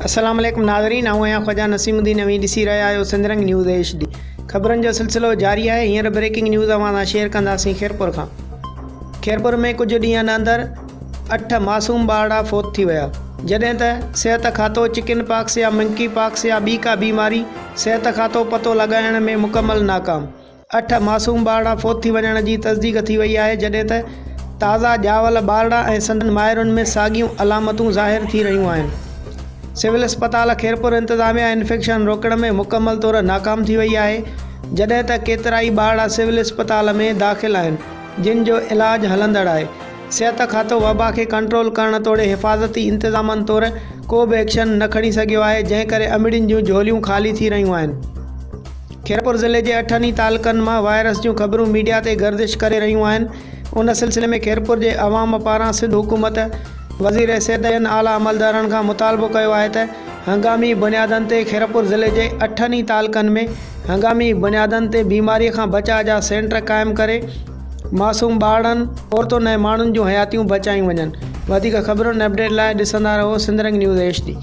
अस्सलाम वालेकुम नाज़रीन, आऊँ आहियां ख्वाजा नसीमुद्दीन नवी ॾिसी रहिया आहियो सिंधरंग न्यूज़ HD। ख़बरुनि जो सिलसिलो जारी आहे। हींअर ब्रेकिंग न्यूज़ अवां सां शेयर कंदासीं खैरपुर खां। खैरपुर में कुछ ॾींहंनि अंदरि 8 मासूम ॿारड़ा फ़ौत थी विया, जॾहिं त सिहत खातो चिकन पॉक्स या मंकी पॉक्स या ॿी का बीमारी सिहत खातो पतो लॻाइण में मुकमल नाकाम। 8 मासूम ॿारड़ा फ़ौत थी वञण जी तस्दीक थी वई आहे, जॾहिं त ताज़ा ॼावल ॿारड़ा ऐं संदनि माहिरुनि में साॻियूं अलामतूं ज़ाहिर थी रहियूं आहिनि। सिविल अस्पताल खैरपुर इंतज़ामिया इन्फेक्शन रोकण में मुकमल तौर नाकाम थी वई आहे, जॾहिं त केतिराई ॿारड़ा सिविल अस्पताल में दाख़िल आहिनि, जिन जो इलाज हलंदड़ आहे। सिहत खातो वबा खे कंट्रोल करण तोड़े हिफ़ाज़ती इंतज़ामनि तौर को बि एक्शन न खणी सघियो आहे, जंहिं करे अमिड़ियुनि जूं झोलियूं ख़ाली थी रहियूं आहिनि। खैरपुर ज़िले जे 8 ई तालुक़नि मां वायरस जूं ख़बरूं मीडिया ते गर्दिश करे रहियूं आहिनि। उन सिलसिले में खैरपुर जे अवाम पारां सिंध हुकूमत वज़ीर सिहत आला अमलदारनि खां मुतालबो कयो आहे त हंगामी बुनियादनि ते खैरपुर ज़िले जे 8 ई तालुक़नि में हंगामी बुनियादनि ते बीमारीअ खां बचाव जा सेंटर क़ाइमु करे मासूम ॿारनि, औरतुनि ऐं माण्हुनि जूं हयातियूं बचायूं वञनि। वधीक ख़बरुनि अपडेट लाइ ॾिसंदा रहो सिंधरंग न्यूज़ HD।